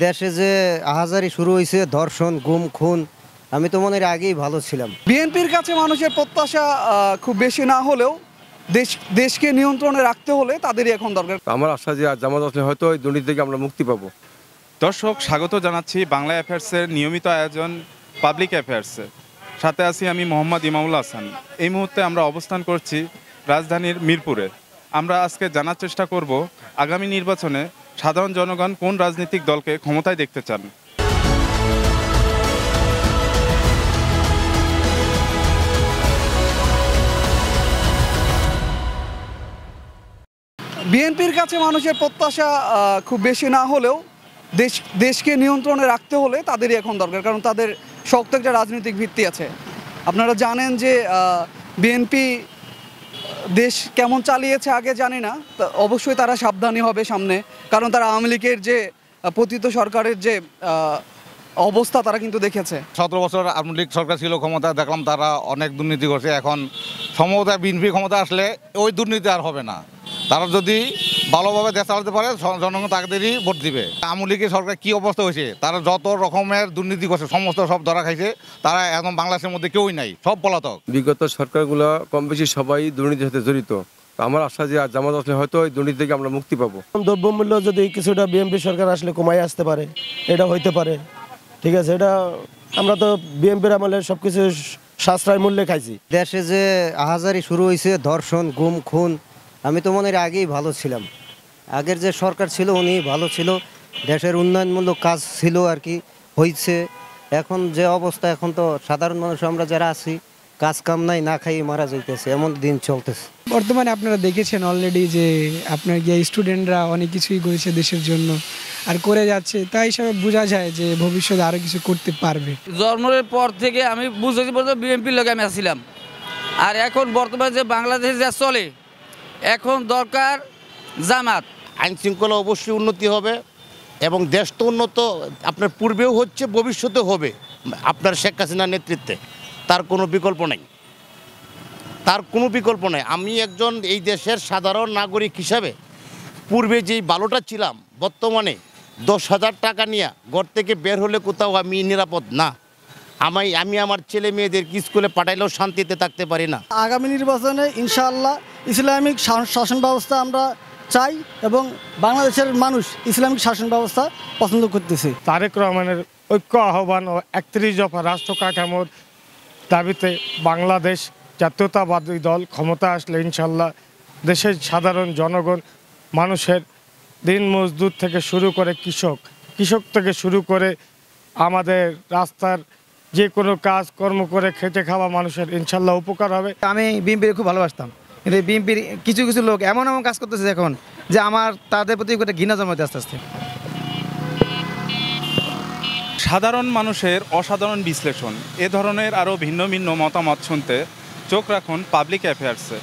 দেশে যে আহাজারি শুরু হয়েছে, ধর্ষণ, গুম, খুন, আমি তো মনে হয় আগেই ভালো ছিলাম। বিএনপির কাছে মানুষের প্রত্যাশা খুব বেশি না হলেও দেশকে নিয়ন্ত্রণে রাখতে হলে তাদেরই এখন দরকার। আমার আশা যে জামাত আসলে হয়তো এই দুর্নীতি থেকে আমরা মুক্তি পাবো। দর্শক, স্বাগত জানাচ্ছি বাংলা অ্যাফেয়ার্সের নিয়মিত আয়োজন পাবলিক অ্যাফেয়ার্সে। সাথে আছি আমি মোহাম্মদ ইমামুল হাসান। এই মুহূর্তে আমরা অবস্থান করছি রাজধানীর মিরপুরে। আমরা আজকে জানার চেষ্টা করব আগামী নির্বাচনে সাধারণ জনগণ কোন রাজনৈতিক দলকে ক্ষমতায় দেখতে চান। বিএনপির কাছে মানুষের প্রত্যাশা খুব বেশি না হলেও দেশকে নিয়ন্ত্রণে রাখতে হলে তাদেরই এখন দরকার, কারণ তাদের শক্ত একটা রাজনৈতিক ভিত্তি আছে। আপনারা জানেন যে বিএনপি দেশ কেমন চালিয়েছে আগে জানি না, অবশ্যই তারা সাবধানী হবে সামনে, কারণ তারা আওয়ামী লীগের যে পতিত সরকারের যে অবস্থা তারা কিন্তু দেখেছে। 17 বছর আওয়ামী লীগ সরকার ছিল ক্ষমতা, দেখলাম তারা অনেক দুর্নীতি করছে। এখন সম্ভবত বিএনপি ক্ষমতা আসলে ওই দুর্নীতি আর হবে না। তারা যদি ভালোভাবে দেশ চালাতে পারে জনগণ তাদেরই ভোট দিবে। আওয়ামী লীগের সরকার কী অবস্থা হয়েছে, তারা যত রকমের দুর্নীতি করছে সমস্ত সব ধরা খাইছে। তারা এখন বাংলাদেশের মধ্যে কেউই নাই, সব পলাতক। বিগত সরকারগুলো কম বেশি সবাই দুর্নীতির সাথে জড়িত। আমার আশা যে জামাত আসলে হয়তো এই দুর্নীতি থেকে আমরা মুক্তি পাবো। দ্রব্যমূল্য যদি কিছুটা বিএনপি সরকার আসলে কমাই আসতে পারে, এটা হইতে পারে। ঠিক আছে, এটা আমরা তো বিএনপির আমলে সবকিছু সাশ্রয় মূল্যে খাইছি। দেশে যে আহাজারি শুরু হয়েছে, ধর্ষণ, গুম, খুন, আমি তো মনে হয় আগেই ভালো ছিলাম। আগের যে সরকার ছিল উনি ভালো ছিল, দেশের উন্নয়নমূলক কাজ ছিল আর কি, হয়েছে। এখন যে অবস্থা, এখন তো সাধারণ মানুষ আমরা যারা আছি কাজ কাম নাই, না খাইয়ে মারা যাইতেছে, এমন দিন চলতেছে। বর্তমানে আপনারা দেখেছেন অলরেডি যে আপনার গিয়ে স্টুডেন্টরা অনেক কিছুই করেছে দেশের জন্য আর করে যাচ্ছে, তাই হিসাবে বোঝা যায় যে ভবিষ্যতে আরও কিছু করতে পারবে। জন্মের পর থেকে আমি বুঝতে পারছি বিএনপির লোক আমি আসছিলাম, আর এখন বর্তমানে যে বাংলাদেশে যা চলে এখন দরকার জামাত। আইন শৃঙ্খলা অবশ্যই উন্নতি হবে এবং দেশ তো উন্নত আপনার পূর্বেও হচ্ছে, ভবিষ্যতে হবে আপনার শেখ হাসিনার নেতৃত্বে। তার কোনো বিকল্প নেই, তার কোনো বিকল্প নেই। আমি একজন এই দেশের সাধারণ নাগরিক হিসাবে পূর্বে যেই ভালোটা ছিলাম, বর্তমানে 10,000 টাকা নিয়ে ঘর থেকে বের হলে কোথাও আমি নিরাপদ না। আমি আমার ছেলে মেয়েদের স্কুলে পাঠাইলেও শান্তিতে থাকতে পারি না। আগামী নির্বাচনে ইনশাআল্লাহ ইসলামিক শাসন ব্যবস্থা আমরা চাই এবং বাংলাদেশের মানুষ ইসলামিক শাসন ব্যবস্থা পছন্দ করতেছে। তারেক রহমানের ঐক্য আহ্বান ও 31 দফা রাষ্ট্র কাঠামোর দাবিতে বাংলাদেশ জাতীয়তাবাদী দল ক্ষমতা আসলে ইনশাল্লাহ দেশের সাধারণ জনগণ, মানুষের দিন মজদুর থেকে শুরু করে কৃষক থেকে শুরু করে আমাদের রাস্তার যে কোনো কাজ কর্ম করে খেটে খাওয়া মানুষের ইনশাল্লাহ উপকার হবে। আমি বিএনপির খুব ভালোবাসতাম, কিন্তু বিএনপির কিছু কিছু লোক এমন কাজ করতেছে এখন যে আমার তাদের প্রতি একটা ঘৃণা জন্মাতে আস্তে আস্তে। সাধারণ মানুষের অসাধারণ বিশ্লেষণ, এ ধরনের আরও ভিন্ন ভিন্ন মতামত শুনতে চোখ রাখুন পাবলিক অ্যাফেয়ার্সে।